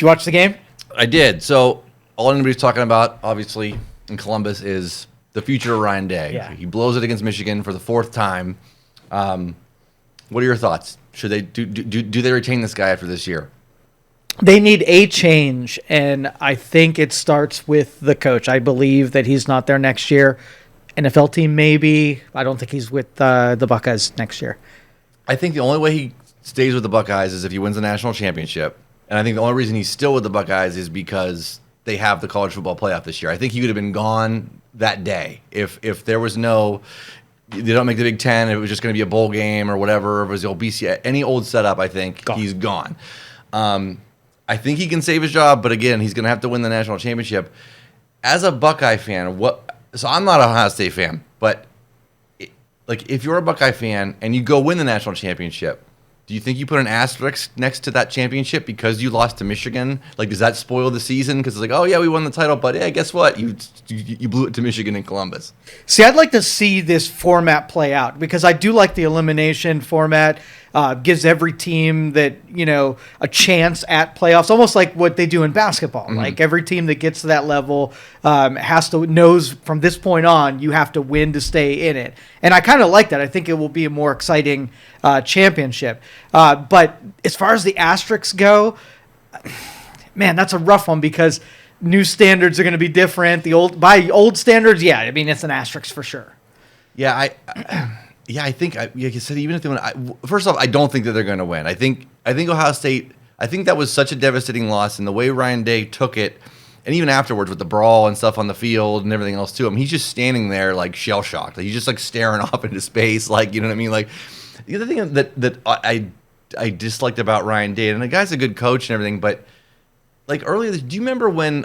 you watch the game? I did. So all anybody's talking about, obviously, in Columbus is the future of Ryan Day. Yeah. He blows it against Michigan for the fourth time. What are your thoughts? Should they do they retain this guy after this year? They need a change, and I think it starts with the coach. I believe that he's not there next year. NFL team, maybe. I don't think he's with the Buckeyes next year. I think the only way he stays with the Buckeyes is if he wins the national championship. And I think the only reason he's still with the Buckeyes is because they have the college football playoff this year. I think he would have been gone that day if there was no – they don't make the Big Ten, if it was just going to be a bowl game or whatever, if it was the old BC, any old setup, I think he's gone. I think he can save his job, but again, he's going to have to win the national championship. As a Buckeye fan, so I'm not an Ohio State fan, but if you're a Buckeye fan and you go win the national championship, do you think you put an asterisk next to that championship because you lost to Michigan? Does that spoil the season? Because it's oh, yeah, we won the title, but yeah, guess what? You blew it to Michigan and Columbus. See, I'd like to see this format play out because I do like the elimination format. Gives every team that, a chance at playoffs, almost like what they do in basketball. Mm-hmm. Like every team that gets to that level knows from this point on, you have to win to stay in it. And I kind of like that. I think it will be a more exciting championship. But as far as the asterisks go, man, that's a rough one because new standards are going to be different. By old standards, yeah, I mean, it's an asterisk for sure. Yeah, Yeah, I think, like you said, even if they win, first off, I don't think that they're going to win. I think Ohio State, I think that was such a devastating loss, and the way Ryan Day took it, and even afterwards with the brawl and stuff on the field and everything else to him, he's just standing there shell-shocked. He's just staring off into space, you know what I mean? The other thing that I disliked about Ryan Day, and the guy's a good coach and everything, but earlier, do you remember when,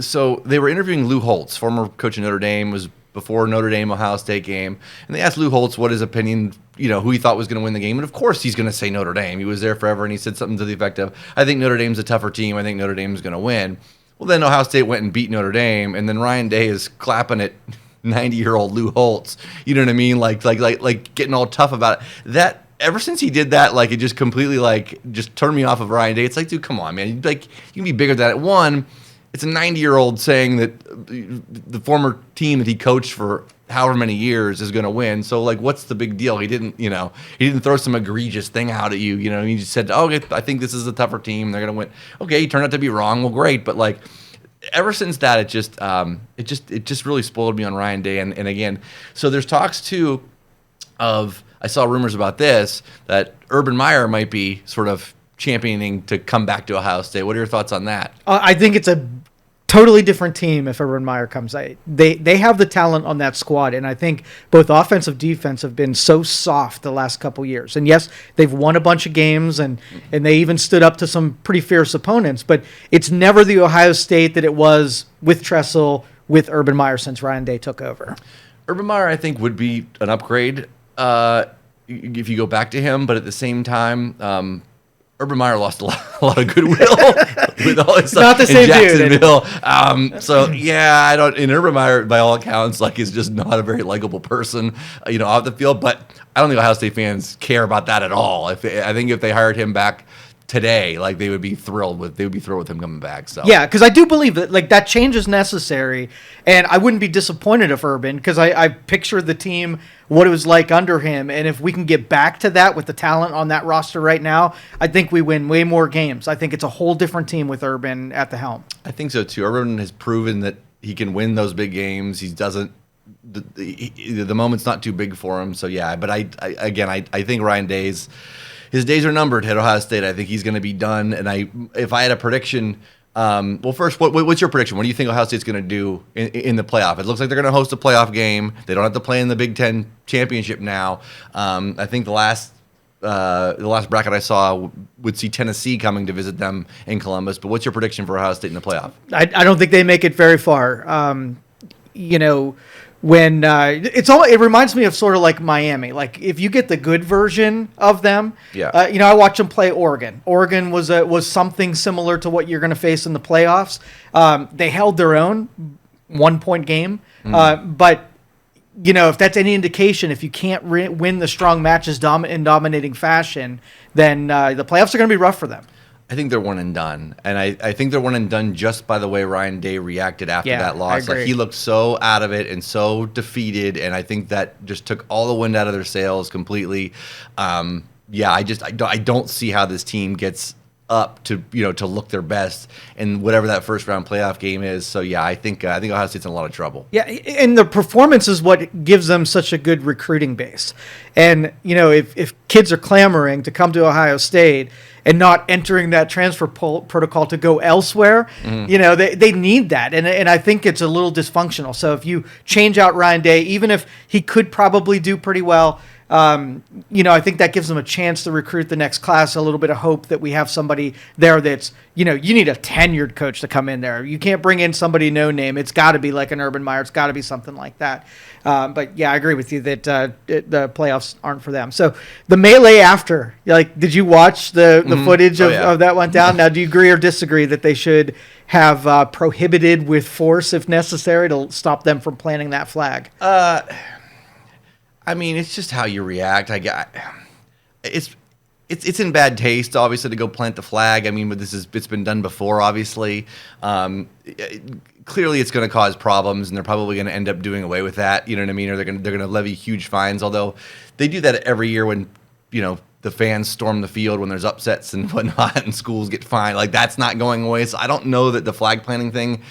so they were interviewing Lou Holtz, former coach of Notre Dame, was before Notre Dame Ohio State game, and they asked Lou Holtz what his opinion, who he thought was going to win the game, and of course he's going to say Notre Dame. He was there forever, and he said something to the effect of, "I think Notre Dame's a tougher team. I think Notre Dame's going to win." Well, then Ohio State went and beat Notre Dame, and then Ryan Day is clapping at 90-year-old Lou Holtz. You know what I mean? Like getting all tough about it. That ever since he did that, it just completely just turned me off of Ryan Day. It's dude, come on, man. You can be bigger than that. One, it's a 90-year-old saying that the former team that he coached for however many years is going to win. So, what's the big deal? He didn't throw some egregious thing out at you. He just said, "Oh, I think this is a tougher team. They're going to win." Okay, he turned out to be wrong. Well, great. But ever since that, it just really spoiled me on Ryan Day. And again, so there's talks too of, I saw rumors about this, that Urban Meyer might be sort of championing to come back to Ohio State. What are your thoughts on that? I think it's a totally different team if Urban Meyer comes. They have the talent on that squad, and I think both offense and defense have been so soft the last couple years. And yes, they've won a bunch of games, and they even stood up to some pretty fierce opponents, but it's never the Ohio State that it was with Tressel, with Urban Meyer since Ryan Day took over. Urban Meyer, I think, would be an upgrade if you go back to him, but at the same time, Urban Meyer lost a lot of goodwill with all his stuff not the same in Jacksonville. Dude. So yeah, I don't. And Urban Meyer, by all accounts, is just not a very likable person, off the field. But I don't think Ohio State fans care about that at all. I think if they hired him back today, they would be thrilled with him coming back. So yeah, because I do believe that that change is necessary, and I wouldn't be disappointed if Urban, because I picture the team, what it was like under him, and if we can get back to that with the talent on that roster right now, I think we win way more games. I think it's a whole different team with Urban at the helm. I think so too. Urban has proven that he can win those big games. He doesn't. The moment's not too big for him. So yeah, but I think Ryan Day's. His days are numbered at Ohio State. I think he's going to be done. And if I had a prediction, first, what's your prediction? What do you think Ohio State's going to do in the playoff? It looks like they're going to host a playoff game. They don't have to play in the Big Ten championship now. I think the last bracket I saw would see Tennessee coming to visit them in Columbus. But what's your prediction for Ohio State in the playoff? I don't think they make it very far. When it reminds me of sort of like Miami. If you get the good version of them, yeah. I watched them play Oregon. Oregon was something similar to what you're going to face in the playoffs. They held their own, 1-point game, but if that's any indication, if you can't win the strong matches in dominating fashion, then the playoffs are going to be rough for them. I think they're one and done, and I think they're one and done just by the way Ryan Day reacted after that loss. I agree. Like he looked so out of it and so defeated, and I think that just took all the wind out of their sails completely. I don't see how this team gets up to to look their best in whatever that first round playoff game is. So yeah, I think Ohio State's in a lot of trouble. Yeah, and the performance is what gives them such a good recruiting base. And if kids are clamoring to come to Ohio State and not entering that transfer protocol to go elsewhere, they need that. And I think it's a little dysfunctional. So if you change out Ryan Day, even if he could probably do pretty well, I think that gives them a chance to recruit the next class, a little bit of hope that we have somebody there that's, you need a tenured coach to come in there. You can't bring in somebody no name. It's got to be like an Urban Meyer. It's got to be something like that. But yeah, I agree with you that the playoffs aren't for them. So the melee after, did you watch the footage of that went down? Now, do you agree or disagree that they should have prohibited with force if necessary to stop them from planting that flag? I mean, it's just how you react. It's in bad taste, obviously, to go plant the flag. I mean, but it's been done before, obviously. Clearly, it's going to cause problems, and they're probably going to end up doing away with that. You know what I mean? Or they're going to levy huge fines. Although they do that every year when the fans storm the field when there's upsets and whatnot, and schools get fined. Like that's not going away. So I don't know that the flag planting thing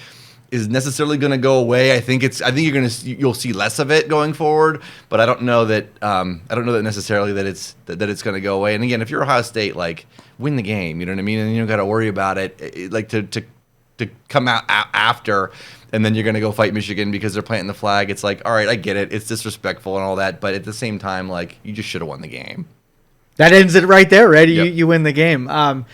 is necessarily going to go away. I think you'll see less of it going forward, but I don't know that necessarily that it's going to go away. And again, if you're Ohio State, like win the game, you know what I mean, and you don't got to worry about it. Like to come out after, and then you're going to go fight Michigan because they're planting the flag. It's like, all right, I get it. It's disrespectful and all that, but at the same time, like you just should have won the game. That ends it right there, right? Yep. You win the game. But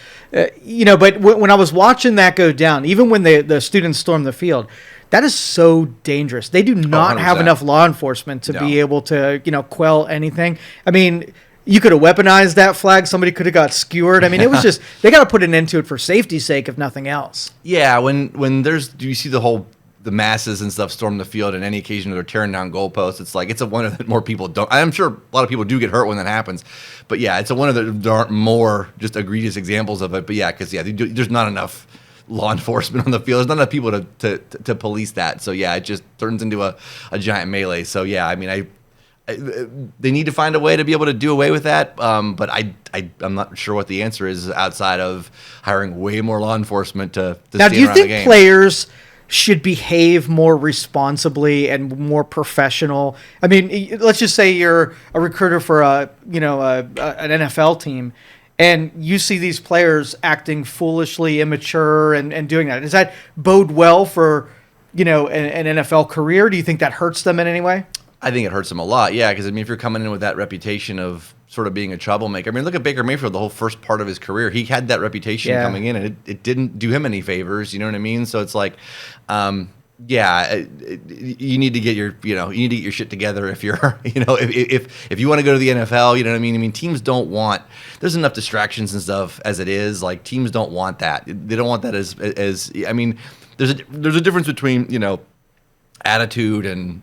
when I was watching that go down, even when the students stormed the field, that is so dangerous. They do not have enough law enforcement to be able to, quell anything. I mean, you could have weaponized that flag. Somebody could have got skewered. I mean, it was just, they got to put an end to it for safety's sake, if nothing else. Yeah, do you see the masses and stuff storm the field on any occasion where they're tearing down goalposts? It's like, it's a wonder that more people don't. I'm sure a lot of people do get hurt when that happens. But yeah, it's a wonder that there aren't more just egregious examples of it. But yeah, because there's not enough law enforcement on the field. There's not enough people to police that. So yeah, it just turns into a giant melee. So yeah, I mean, they need to find a way to be able to do away with that. But I'm not sure what the answer is outside of hiring way more law enforcement to now, stand do you around the think game. players should behave more responsibly and more professional? I mean, let's just say you're a recruiter for an NFL team, and you see these players acting foolishly immature and doing that. Does that bode well for an NFL career? Do you think that hurts them in any way? I think it hurts them a lot, yeah, because I mean, if you're coming in with that reputation of sort of being a troublemaker, I mean, look at Baker Mayfield. The whole first part of his career, he had that reputation coming in, and it didn't do him any favors. You know what I mean? So it's like, you need to get your shit together if you're, if you want to go to the NFL. You know what I mean? I mean, teams don't want. There's enough distractions and stuff as it is. Like teams don't want that. They don't want that as. I mean, there's a difference between attitude and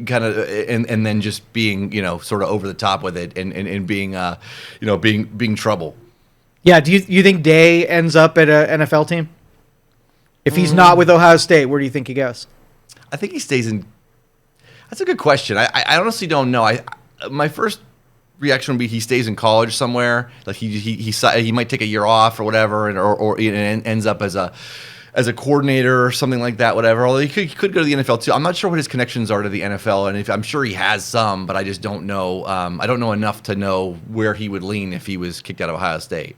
kind of and then just being sort of over the top with it and being being trouble. Yeah. Do you think Day ends up at an NFL team? If he's not with Ohio State, where do you think he goes? I think he stays in. That's a good question. I honestly don't know. My first reaction would be he stays in college somewhere. Like he might take a year off or whatever, or ends up as a coordinator or something like that, whatever. Although he could go to the NFL too. I'm not sure what his connections are to the NFL, and I'm sure he has some, but I just don't know. I don't know enough to know where he would lean if he was kicked out of Ohio State.